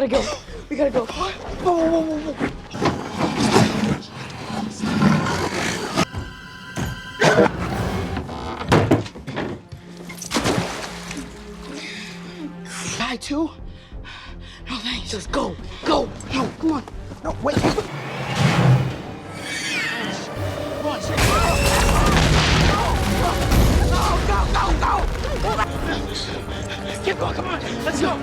gotta go. We gotta go. Whoa, whoa, whoa, whoa. Die too? No thanks. Just go. Go. No, come on. No, wait. Come on. Go. Keep going. Come on. Let's go.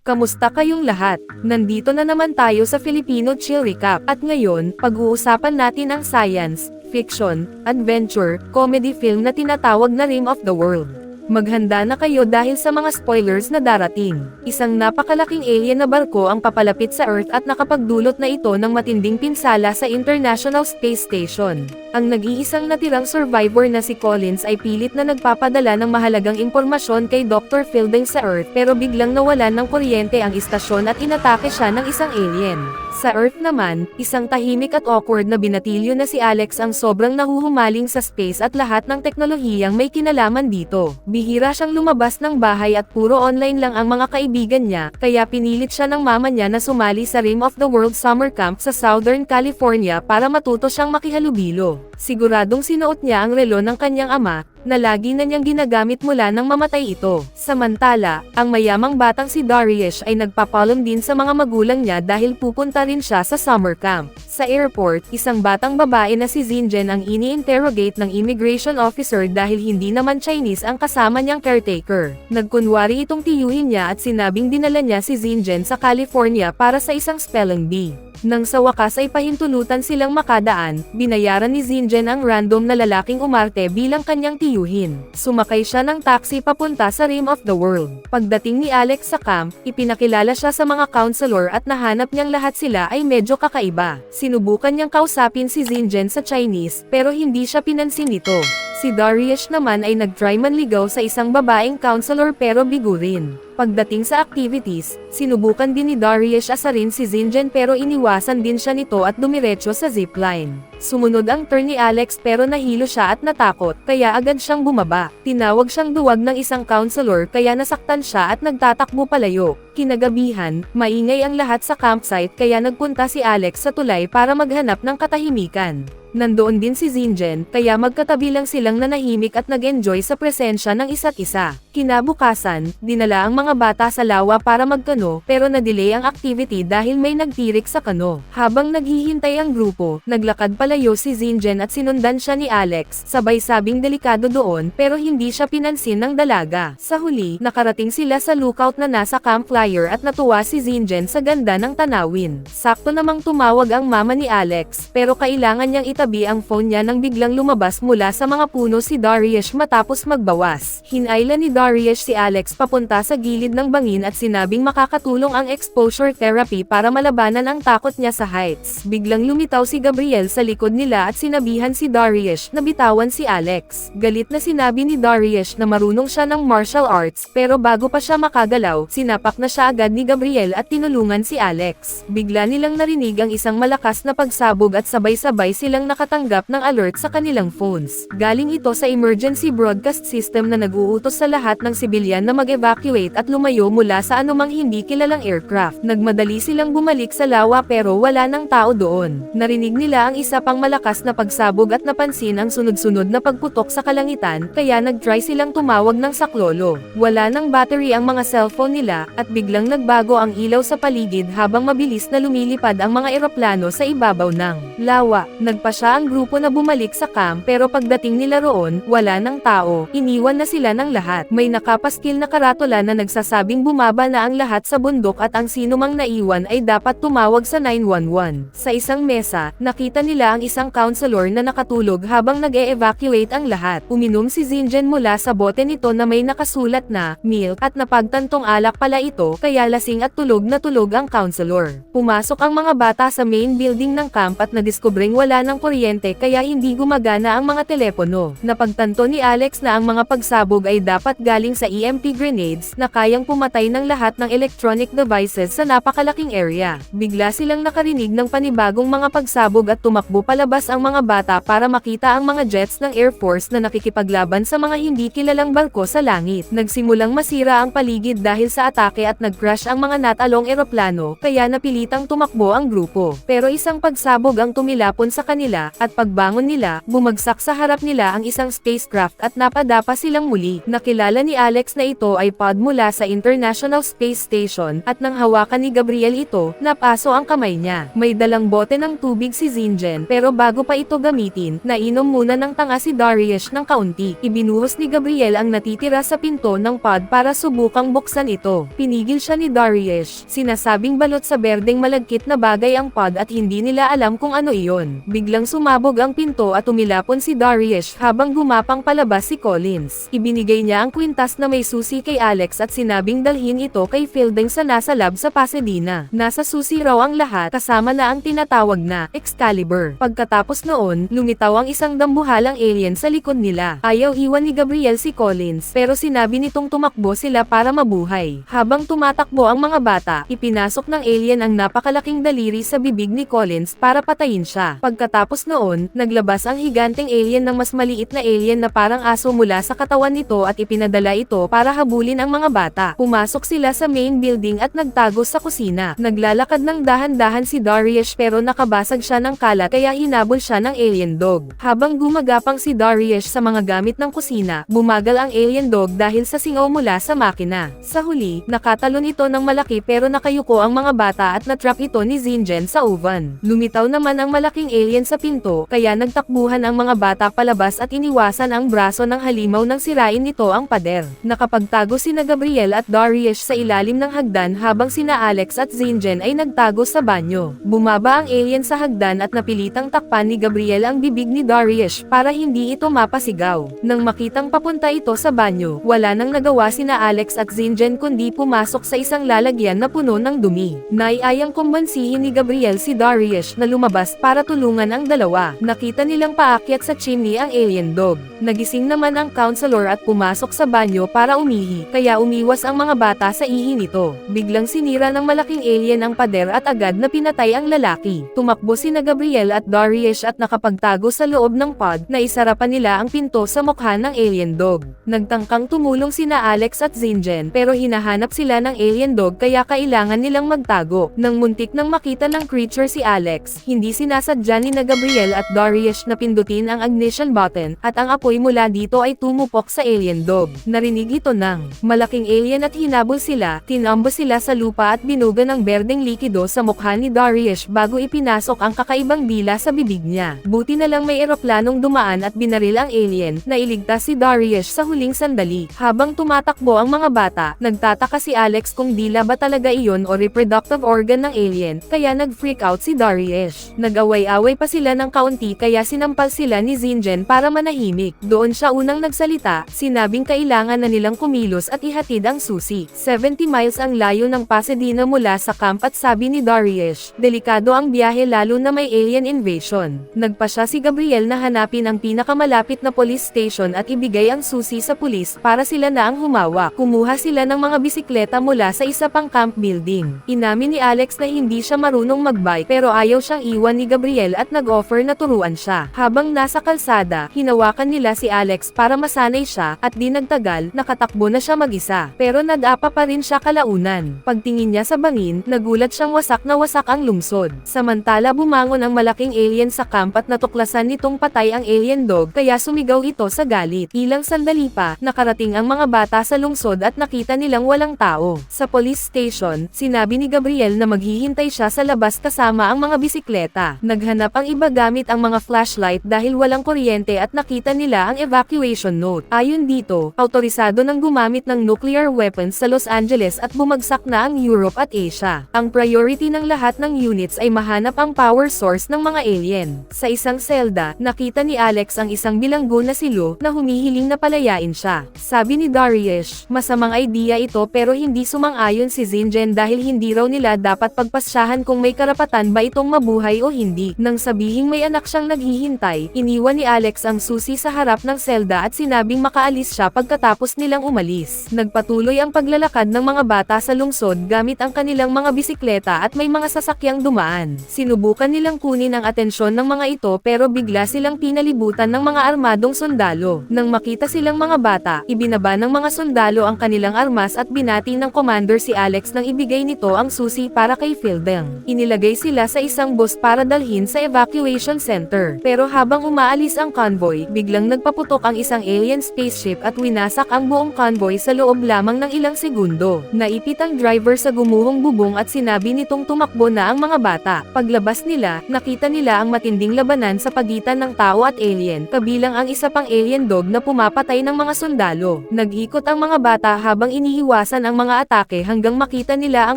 Kamusta kayong lahat? Nandito na naman tayo sa Filipino Chill Recap. At ngayon, pag-uusapan natin ang science, fiction, adventure, comedy film na tinatawag na Rim of the World. Maghanda na kayo dahil sa mga spoilers na darating. Isang napakalaking alien na barko ang papalapit sa Earth at nakapagdulot na ito ng matinding pinsala sa International Space Station. Ang nag-iisang natirang survivor na si Collins ay pilit na nagpapadala ng mahalagang impormasyon kay Dr. Fielding sa Earth pero biglang nawalan ng kuryente ang istasyon at inatake siya ng isang alien. Sa Earth naman, isang tahimik at awkward na binatilyo na si Alex ang sobrang nahuhumaling sa space at lahat ng teknolohiyang may kinalaman dito. Bihira siyang lumabas ng bahay at puro online lang ang mga kaibigan niya, kaya pinilit siya ng mama niya na sumali sa Rim of the World Summer Camp sa Southern California para matuto siyang makihalubilo. Siguradong sinuot niya ang relo ng kanyang ama, na lagi na niyang ginagamit mula nang mamatay ito. Samantala, ang mayamang batang si Darius ay nagpapaalam din sa mga magulang niya dahil pupunta rin siya sa summer camp. Sa airport, isang batang babae na si Xinjen ang ini-interrogate ng immigration officer dahil hindi naman Chinese ang kasama niyang caretaker. Nagkunwari itong tiyuhin niya at sinabing dinala niya si Xinjen sa California para sa isang spelling bee. Nang sa wakas ay pahintulutan silang makadaan, binayaran ni Xinjen ang random na lalaking umarte bilang kanyang tiyuhin. Sumakay siya ng taxi papunta sa Rim of the World. Pagdating ni Alex sa camp, ipinakilala siya sa mga counselor at nahanap niyang lahat sila ay medyo kakaiba. Sinubukan niyang kausapin si Xinjen sa Chinese, pero hindi siya pinansin nito. Si Darius naman ay nag-try manligaw sa isang babaeng counselor pero bigo rin. Pagdating sa activities, sinubukan din ni Darius asarin si Xinjen pero iniwasan din siya nito at dumiretso sa zipline. Sumunod ang turn ni Alex pero nahilo siya at natakot, kaya agad siyang bumaba. Tinawag siyang duwag ng isang counselor kaya nasaktan siya at nagtatakbo palayo. Kinagabihan, maingay ang lahat sa campsite kaya nagpunta si Alex sa tulay para maghanap ng katahimikan. Nandoon din si Xinjen, kaya magkatabi lang silang nanahimik at nag-enjoy sa presensya ng isa't isa. Kinabukasan, dinala ang mga bata sa lawa para magkano, pero na-delay ang activity dahil may nagtirik sa kano. Habang naghihintay ang grupo, naglakad palayo si Xinjen at sinundan siya ni Alex, sabay sabing delikado doon pero hindi siya pinansin ng dalaga. Sa huli, nakarating sila sa lookout na nasa camp flyer at natuwa si Xinjen sa ganda ng tanawin. Sakto namang tumawag ang mama ni Alex, pero kailangan niyang itabi ang phone niya nang biglang lumabas mula sa mga puno si Darius matapos magbawas. Hinayla ni Darius si Alex papunta sa gilid ng bangin at sinabing makakatulong ang exposure therapy para malabanan ang takot niya sa heights. Biglang lumitaw si Gabriel sa likod nila at sinabihan si Darius na bitawan si Alex. Galit na sinabi ni Darius na marunong siya ng martial arts pero bago pa siya makagalaw, sinapak na siya agad ni Gabriel at tinulungan si Alex. Bigla nilang narinig ang isang malakas na pagsabog at sabay-sabay silang nakatanggap ng alert sa kanilang phones. Galing ito sa emergency broadcast system na nag-uutos sa lahat ng sibilyan na mag-evacuate at lumayo mula sa anumang hindi kilalang aircraft. Nagmadali silang bumalik sa lawa pero wala nang tao doon. Narinig nila ang isa pang malakas na pagsabog at napansin ang sunod-sunod na pagputok sa kalangitan, kaya nag-try silang tumawag ng saklolo. Wala nang battery ang mga cellphone nila, at biglang nagbago ang ilaw sa paligid habang mabilis na lumilipad ang mga eroplano sa ibabaw ng lawa. Nagpasya ang grupo na bumalik sa camp pero pagdating nila roon, wala nang tao. Iniwan na sila ng lahat. May nakapaskil na karatula na nagsasabing bumaba na ang lahat sa bundok at ang sinumang naiwan ay dapat tumawag sa 911. Sa isang mesa, nakita nila ang isang counselor na nakatulog habang nag-e-evacuate ang lahat. Uminom si Xinjen mula sa bote nito na may nakasulat na milk at napagtantong alak pala ito, kaya lasing at tulog na tulog ang counselor. Pumasok ang mga bata sa main building ng camp at nadiskubring wala ng kuryente kaya hindi gumagana ang mga telepono. Napagtanto ni Alex na ang mga pagsabog ay dapat galing sa EMP grenades na kayang pumatay ng lahat ng electronic devices sa napakalaking area. Bigla silang nakarinig ng panibagong mga pagsabog at tumakbo palabas ang mga bata para makita ang mga jets ng Air Force na nakikipaglaban sa mga hindi kilalang barko sa langit. Nagsimulang masira ang paligid dahil sa atake at nag-crash ang mga natalong eroplano, kaya napilitang tumakbo ang grupo. Pero isang pagsabog ang tumilapon sa kanila, at pagbangon nila, bumagsak sa harap nila ang isang spacecraft at napadapa silang muli. Nakilala ni Alex na ito ay pod mula sa International Space Station, at nang hawakan ni Gabriel ito, napaso ang kamay niya. May dalang bote ng tubig si Zinjen, pero bago pa ito gamitin, nainom muna ng tanga si Darius ng kaunti. Ibinuhos ni Gabriel ang natitira sa pinto ng pod para subukang buksan ito. Pinigil siya ni Darius. Sinasabing balot sa berdeng malagkit na bagay ang pod at hindi nila alam kung ano iyon. Biglang sumabog ang pinto at tumilapon si Darius habang gumapang palabas si Collins. Ibinigay niya ang kwintas na may susi kay Alex at sinabing dalhin ito kay Fielding sa nasa lab sa Pasadena. Nasa susi raw ang lahat kasama na ang tinatawag na Excalibur. Pagkatapos noon, lumitaw ang isang dambuhalang alien sa likod nila. Ayaw iwan ni Gabriel si Collins, pero sinabi nitong tumakbo sila para mabuhay. Habang tumatakbo ang mga bata, ipinasok ng alien ang napakalaking daliri sa bibig ni Collins para patayin siya. Pagkatapos noon, naglabas ang higanteng alien ng mas maliit na alien na parang aso mula sa katawan nito at ipinadala ito para habulin ang mga bata. Pumasok sila sa main building at nagtago sa kusina. Naglalakad ng dahan-dahan si Darius pero nakabasag siya ng kalat kaya hinabol siya ng alien dog. Habang gumagapang si Darius sa mga gamit ng kusina, bumagal ang alien dog dahil sa singaw mula sa makina. Sa huli, nakatalon ito ng malaki pero nakayuko ang mga bata at natrap ito ni Zinjen sa oven. Lumitaw naman ang malaking alien sa pinto, kaya nagtakbuhan ang mga bata palabas at iniwasan ang braso ng halimaw nang sirain nito ang pader. Nakapagtago sina Gabriel at Darius sa ilalim ng hagdan habang sina Alex at Zinjen ay nagtago sa banyo. Bumaba ang alien sa hagdan at napilitang takpan ni Gabriel ang bibig ni Darius para hindi ito mapasigaw. Nang makitang papunta ito sa banyo, wala nang nagawa sina Alex at Zinjen kundi pumasok sa isang lalagyan na puno ng dumi. Naiayang kumbansihin ni Gabriel si Darius na lumabas para tulungan ang dalawa. Nakita nilang paakyat sa chimney ang alien dog. Nagising naman ang counselor at pumasok sa banyo para umihi, kaya umiwas ang mga bata sa ihi nito. Biglang sinira ng malaking alien ang pader at agad na pinatay ang lalaki. Tumakbo sina Gabriel at Darius at nakapagtago sa loob ng pod na isarapan nila ang pinto sa mukha ng alien dog. Nagtangkang tumulong sina Alex at Zinjen pero hinahanap sila ng alien dog kaya kailangan nilang magtago. Nang muntik nang makita ng creature si Alex, hindi sinasadya ni na Gabriel at Darius na pindutin ang ignition button at ang apoy mula dito ay tumupok sa alien dog. Narinig ito ng malaking alien at hinabol sila, tinambos sila sa lupa at binuga ng berdeng likido sa mukha ni Darius bago ipinasok ang kakaibang dila sa bibig niya. Buti na lang may eroplanong dumaan at binaril ang alien, na iligtas si Darius sa huling sandali. Habang tumatakbo ang mga bata, nagtataka si Alex kung dila ba talaga iyon o reproductive organ ng alien, kaya nag-freak out si Darius. Nag-away-away pa sila ng kaunti kaya sinampal sila ni Zinjen para manahimik. Doon siya unang nagsalita, sinabing kailangan na nilang kumilos at ihatid ang susi. 70 miles ang layo ng Pasadena mula sa camp at sabi ni Darius, delikado ang biyahe lalo na may alien invasion. Nagpa siya si Gabriel na hanapin ang pinakamalapit na police station at ibigay ang susi sa pulis para sila na ang humawak. Kumuha sila ng mga bisikleta mula sa isa pang camp building. Inamin ni Alex na hindi siya marunong magbike pero ayaw siyang iwan ni Gabriel at nag-offer na turuan siya. Habang nasa kalsada, hinawakan nila si Alex para masanay siya at di nagtagal, nakatakbo na siya mag-isa. Pero nag-apa pa rin siya kalaunan. Pagtingin niya sa bangin, nagulat siyang wasak na wasak ang lungsod. Samantala bumangon ang malaking alien sa camp at natuklasan nitong patay ang alien dog kaya sumigaw ito sa galit. Ilang sandali pa, nakarating ang mga bata sa lungsod at nakita nilang walang tao. Sa police station, sinabi ni Gabriel na maghihintay siya sa labas kasama ang mga bisikleta. Naghanap ang iba gamit ang mga flashlight dahil walang kuryente at nakita nila ang evacuation note. Ayon dito, autorisado nang gumamit ng nuclear weapons sa Los Angeles at bumagsak na ang Europe at Asia. Ang priority ng lahat ng units ay mahanap ang power source ng mga alien. Sa isang selda, nakita ni Alex ang isang bilanggo na si Lou na humihiling na palayain siya. Sabi ni Darius, masamang idea ito pero hindi sumang-ayon si Zinjen dahil hindi raw nila dapat pagpasyahan kung may karapatan ba itong mabuhay o hindi. Nang sabihing may anak siyang naghihintay, iniwan ni Alex ang susi sa harap ng selda at sinabing makaalis siya pagkatapos matapos nilang umalis. Nagpatuloy ang paglalakad ng mga bata sa lungsod gamit ang kanilang mga bisikleta at may mga sasakyang dumaan. Sinubukan nilang kunin ang atensyon ng mga ito pero bigla silang pinalibutan ng mga armadong sundalo. Nang makita silang mga bata, ibinaba ng mga sundalo ang kanilang armas at binati ng commander si Alex nang ibigay nito ang susi para kay Fielding. Inilagay sila sa isang bus para dalhin sa evacuation center. Pero habang umaalis ang convoy, biglang nagpaputok ang isang alien spaceship at winasak ang buong convoy sa loob lamang ng ilang segundo. Naipit ang driver sa gumuhong bubong at sinabi nitong tumakbo na ang mga bata. Paglabas nila, nakita nila ang matinding labanan sa pagitan ng tao at alien, kabilang ang isa pang alien dog na pumapatay ng mga sundalo. Nag-ikot ang mga bata habang iniiwasan ang mga atake hanggang makita nila ang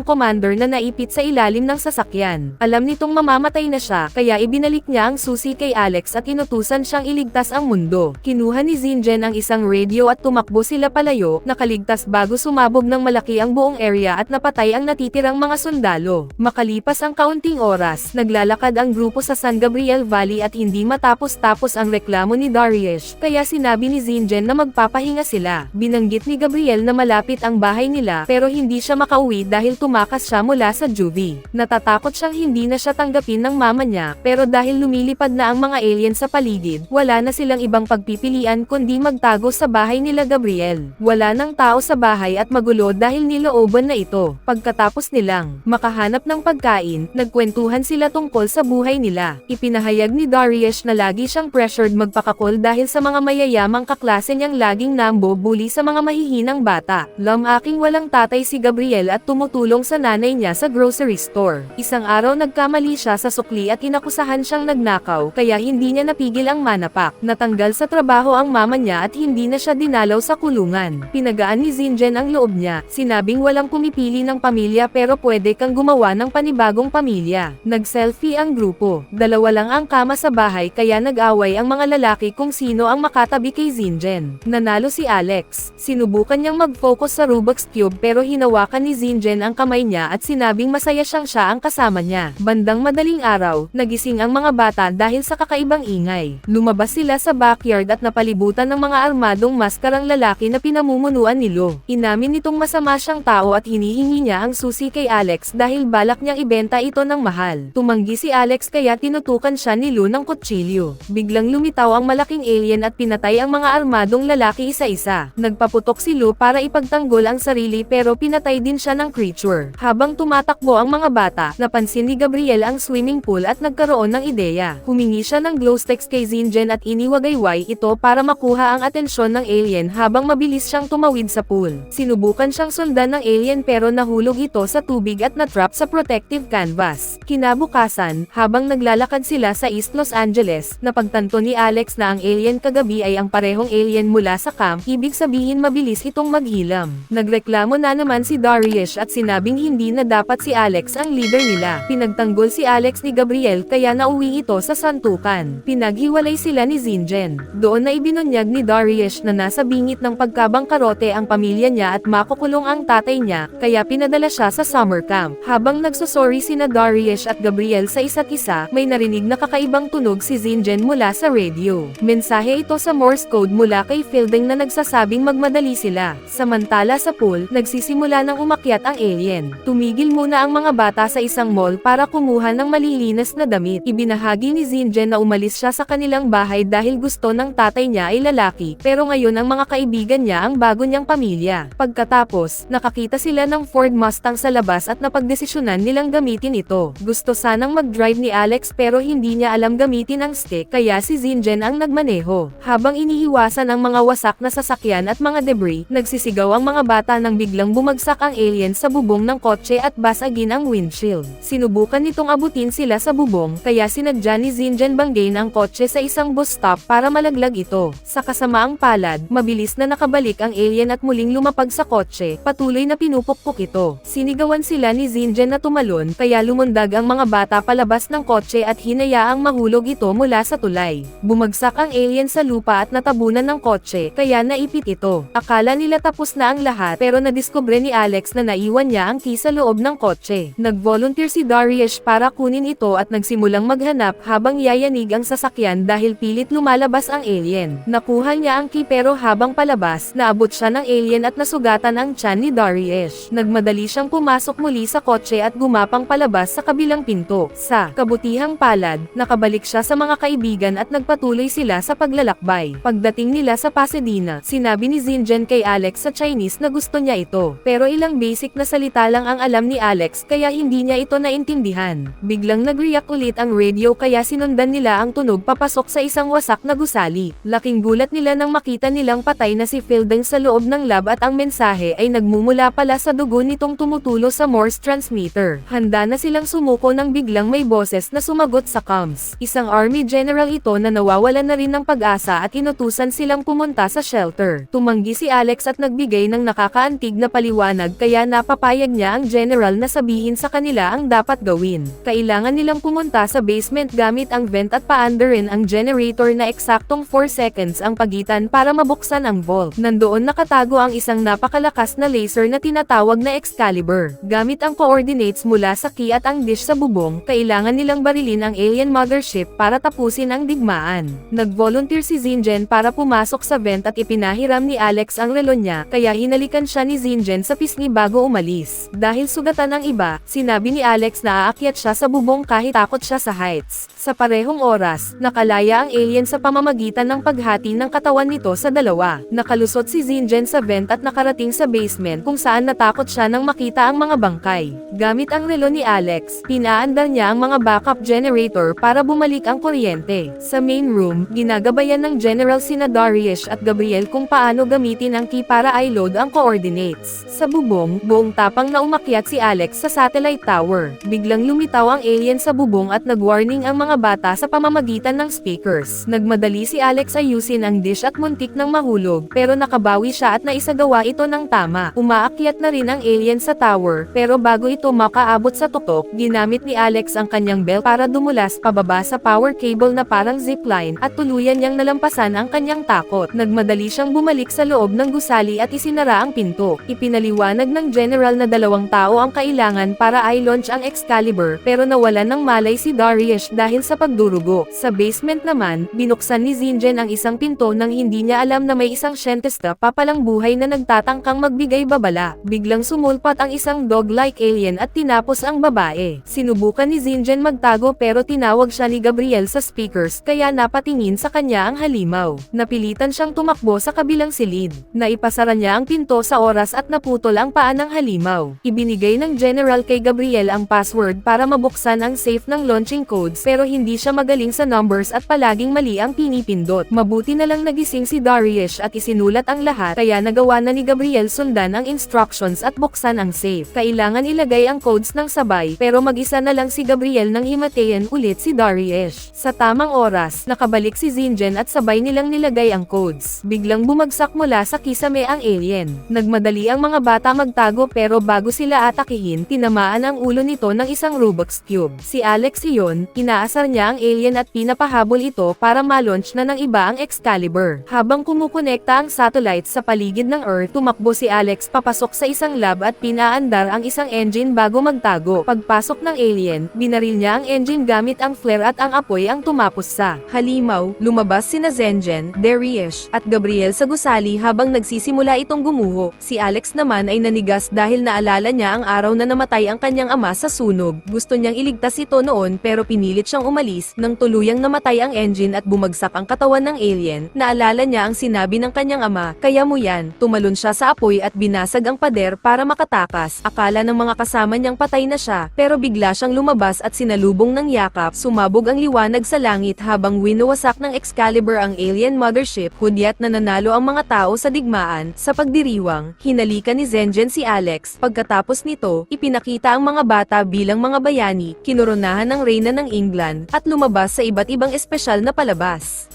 commander na naipit sa ilalim ng sasakyan. Alam nitong mamamatay na siya, kaya ibinalik niya ang susi kay Alex at inutusan siyang iligtas ang mundo. Kinuha ni Zinjen ang isang radio at tumakbo sila palayo, nakaligtas bago sumabog ng malaki ang buong area at napatay ang natitirang mga sundalo. Makalipas ang kaunting oras, naglalakad ang grupo sa San Gabriel Valley at hindi matapos-tapos ang reklamo ni Darius, kaya sinabi ni Zinjen na magpapahinga sila. Binanggit ni Gabriel na malapit ang bahay nila pero hindi siya makauwi dahil tumakas siya mula sa juvie. Natatakot siyang hindi na siya tanggapin ng mama niya, pero dahil lumilipad na ang mga alien sa paligid, wala na silang ibang pagpipilian kundi magtago sa bahay nila Gabriel. Wala nang tao sa bahay at magulo dahil nilooban na ito. Pagkatapos nilang makahanap ng pagkain, nagkwentuhan sila tungkol sa buhay nila. Ipinahayag ni Darius na lagi siyang pressured magpakakol dahil sa mga mayayamang kaklase niyang laging nambo-bully sa mga mahihinang bata. Aking walang tatay si Gabriel at tumutulong sa nanay niya sa grocery store. Isang araw nagkamali siya sa sukli at inakusahan siyang nagnakaw, kaya hindi niya napigil ang manapak. Natanggal sa trabaho ang mama niya at hindi na siya dinalaw sa kulungan. Pinagaan ni Zinjen ang loob niya, sinabing walang pumipili ng pamilya pero pwede kang gumawa ng panibagong pamilya. Nag-selfie ang grupo. Dalawa lang ang kama sa bahay kaya nag-away ang mga lalaki kung sino ang makatabi kay Zinjen. Nanalo si Alex. Sinubukan niyang mag-focus sa Rubik's Cube pero hinawakan ni Zinjen ang kamay niya at sinabing masaya siyang siya ang kasama niya. Bandang madaling araw, nagising ang mga bata dahil sa kakaibang ingay. Lumabas sila sa backyard at napalibutan ng mga armadong maskarang lalaki na pinamumunuan ni Lo. Inamin nitong masama siyang tao at hinihingi niya ang susi kay Alex dahil balak niyang ibenta ito ng mahal. Tumanggi si Alex kaya tinutukan siya ni Lo ng kutsilyo. Biglang lumitaw ang malaking alien at pinatay ang mga armadong lalaki isa-isa. Nagpaputok si Lo para ipagtanggol ang sarili pero pinatay din siya ng creature. Habang tumatakbo ang mga bata, napansin ni Gabriel ang swimming pool at nagkaroon ng ideya. Humingi siya ng glow sticks kay Zinjen at iniwagayway ito para makuha ang atensyon ng alien habang mabilis siyang tumawid sa pool. Sinubukan siyang sundan ng alien pero nahulog ito sa tubig at natrap sa protective canvas. Kinabukasan, habang naglalakad sila sa East Los Angeles, napagtanto ni Alex na ang alien kagabi ay ang parehong alien mula sa camp, ibig sabihin mabilis itong maghilam. Nagreklamo na naman si Darius at sinabing hindi na dapat si Alex ang leader nila. Pinagtanggol si Alex ni Gabriel kaya nauwi ito sa santukan. Pinaghiwalay sila ni Zinjen. Doon na ibinunyag ni Darius na nasa bingit ng pagkabangkarote ang pamilya niya at makukulong ang tatay niya, kaya pinadala siya sa summer camp. Habang nagsusorry sina Darius at Gabriel sa isa't isa, may narinig na kakaibang tunog si Zinjen mula sa radio. Mensahe ito sa Morse code mula kay Fielding na nagsasabing magmadali sila. Samantala sa pool, nagsisimula ng umakyat ang alien. Tumigil muna ang mga bata sa isang mall para kumuha ng malilinis na damit. Ibinahagi ni Zinjen na umalis siya sa kanilang bahay dahil gusto ng tatay niya ay lalaki, pero ngayon ang mga kaibigan niya ang bago niyang pamilya. Pagkatapos, nakakita sila ng Ford Mustang sa labas at napagdesisyonan nilang gamitin ito. Gusto sanang mag-drive ni Alex pero hindi niya alam gamitin ang stick kaya si Zinjen ang nagmaneho. Habang iniiwasan ang mga wasak na sasakyan at mga debris, nagsisigaw ang mga bata nang biglang bumagsak ang alien sa bubong ng kotse at basagin ang windshield. Sinubukan nitong abutin sila sa bubong kaya sinadya ni Zinjen banggain ang kotse sa isang bus stop para malaglag ito. Sa kasamaang palad, mabilis na nakabalik ang alien at muling lumapag sa kotse, patuloy na pinupukpok ito. Sinigawan sila ni Zinjen na tumalon kaya lumundag ang mga bata palabas ng kotse at hinayaang mahulog ito mula sa tulay. Bumagsak ang alien sa lupa at natabunan ng kotse kaya naipit ito. Akala nila tapos na ang lahat pero nadiskubre ni Alex na naiwan niya ang key sa loob ng kotse. Nag-volunteer si Darius para kunin ito at nagsimulang maghanap habang yayanig ang sasakyan dahil pilit lumalabas ang alien. Nakuha niya ang key pero habang habang palabas, naabot siya ng alien at nasugatan ang tiyan ni Dariesh. Nagmadali siyang pumasok muli sa kotse at gumapang palabas sa kabilang pinto. Sa kabutihang palad, nakabalik siya sa mga kaibigan at nagpatuloy sila sa paglalakbay. Pagdating nila sa Pasadena, sinabi ni Zinjen kay Alex sa Chinese na gusto niya ito. Pero ilang basic na salita lang ang alam ni Alex kaya hindi niya ito naintindihan. Biglang nag-react ulit ang radio kaya sinundan nila ang tunog papasok sa isang wasak na gusali. Laking gulat nila nang makita nilang patay na si Fielding sa loob ng lab at ang mensahe ay nagmumula pala sa dugo nitong tumutulo sa Morse transmitter. Handa na silang sumuko nang biglang may boses na sumagot sa comms. Isang army general ito na nawawalan na rin ng pag-asa at inutusan silang pumunta sa shelter. Tumanggi si Alex at nagbigay ng nakakaantig na paliwanag kaya napapayag niya ang general na sabihin sa kanila ang dapat gawin. Kailangan nilang pumunta sa basement gamit ang vent at paandarin ang generator na eksaktong 4 seconds ang pagitan para mabuksan ang vault. Nandoon nakatago ang isang napakalakas na laser na tinatawag na Excalibur. Gamit ang coordinates mula sa key at ang dish sa bubong, kailangan nilang barilin ang alien mothership para tapusin ang digmaan. Nag-volunteer si Zinjen para pumasok sa vent at ipinahiram ni Alex ang relo niya, kaya hinalikan siya ni Zinjen sa pisngi bago umalis. Dahil sugatan ang iba, sinabi ni Alex na aakyat siya sa bubong kahit takot siya sa heights. Sa parehong oras, nakalaya ang alien sa pamamagitan ng paghati ng katawan nito sa dalawa. Nakalusot si Zinjen sa vent at nakarating sa basement kung saan natakot siya nang makita ang mga bangkay. Gamit ang relo ni Alex, pinaandar niya ang mga backup generator para bumalik ang kuryente. Sa main room, ginagabayan ng General sina Dariesh at Gabriel kung paano gamitin ang key para i-load ang coordinates. Sa bubong, buong tapang na umakyat si Alex sa satellite tower. Biglang lumitaw ang alien sa bubong at nag-warning ang mga bata sa pamamagitan ng speakers. Nagmadali si Alex ayusin ang dish at muntik nang mahulog, pero nakabawi siya at naisagawa ito ng tama. Umaakyat na rin ang alien sa tower, pero bago ito makaabot sa tutok, ginamit ni Alex ang kanyang belt para dumulas pababa sa power cable na parang zipline, at tuluyan niyang nalampasan ang kanyang takot. Nagmadali siyang bumalik sa loob ng gusali at isinara ang pinto. Ipinaliwanag ng general na 2 tao ang kailangan para i-launch ang Excalibur, pero nawalan ng malay si Dariesh dahil sa pagdurugo. Sa basement naman, binuksan ni Zinjen ang isang pinto nang hindi niya alam na may isang scientista pa palang buhay na nagtatangkang magbigay babala. Biglang sumulpat ang isang dog-like alien at tinapos ang babae. Sinubukan ni Zinjen magtago pero tinawag siya ni Gabriel sa speakers kaya napatingin sa kanya ang halimaw. Napilitan siyang tumakbo sa kabilang silid. Naipasara niya ang pinto sa oras at naputol ang paa ng halimaw. Ibinigay ng general kay Gabriel ang password para mabuksan ang safe ng launching codes pero hindi siya magaling sa numbers at palaging mali ang pinipindot. Mabuti na lang nagising si Dariesh at isinulat ang lahat kaya nagawa na ni Gabriel sundan ang instructions at buksan ang safe. Kailangan ilagay ang codes ng sabay pero mag-isa na lang si Gabriel nang himatayan ulit si Dariesh. Sa tamang oras, nakabalik si Zinjen at sabay nilang nilagay ang codes. Biglang bumagsak mula sa kisame ang alien. Nagmadali ang mga bata magtago pero bago sila atakihin, tinamaan ang ulo nito ng isang Rubik's Cube. Si Alex iyon, inaasar niya ang alien at pinapahabol ito para ma-launch na ng iba ang Excalibur. Habang kumukonekta ang satellites sa paligid ng Earth, tumakbo si Alex papasok sa isang lab at pinaandar ang isang engine bago magtago. Pagpasok ng alien, binaril niya ang engine gamit ang flare at ang apoy ang tumapos sa halimaw. Lumabas sina Zinjen, Dariesh, at Gabriel sa gusali habang nagsisimula itong gumuho. Si Alex naman ay nanigas dahil naalala niya ang araw na namatay ang kanyang ama sa sunog. Gusto niyang iligtas ito noon pero pinilit siyang umalis nang tuluyang namatay ang engine at bumagsak ang katawan ng alien. Naalala niya ang sinabi ng kanyang ama, "Kaya mo yan." Tumalon siya sa apoy at binasag ang pader para makatakas. Akala ng mga kasama niyang patay na siya, pero bigla siyang lumabas at sinalubong ng yakap. Sumabog ang liwanag sa langit habang winuwasak ng Excalibur ang alien mothership. Hudyat na nanalo ang mga tao sa digmaan. Sa pagdiriwang, hinalikan ni Zinjen si Alex. Pagkatapos nito, ipinakita ang mga bata bilang mga bayani, kinoronahan ng reyna ng England, at lumabas sa iba't ibang espesyal na palabas.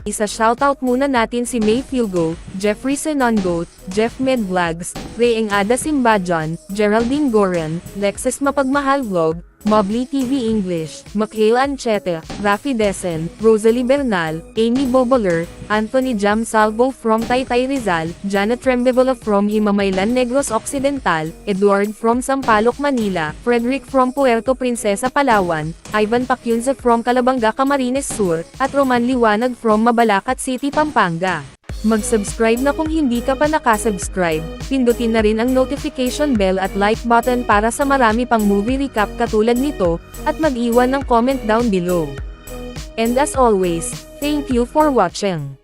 Isa-shoutout muna natin si May Filgo, Jeffrey Senongoat, Jeff Medvlogs, Reyeng Ada Simbajan, Geraldine Goren, Lexus Mapagmahal Vlog, Mobley TV English, Mikhail Ancheta, Rafi Desen, Rosalie Bernal, Amy Boboler, Anthony Jam Salvo from Taytay Rizal, Janet Trembevola from Himamaylan Negros Occidental, Edward from Sampaloc Manila, Frederick from Puerto Princesa Palawan, Ivan Pakyunza from Calabanga Camarines Sur, at Roman Liwanag from Mabalacat City Pampanga. Mag-subscribe na kung hindi ka pa nakasubscribe, pindutin na rin ang notification bell at like button para sa marami pang movie recap katulad nito, at mag-iwan ng comment down below. And as always, thank you for watching.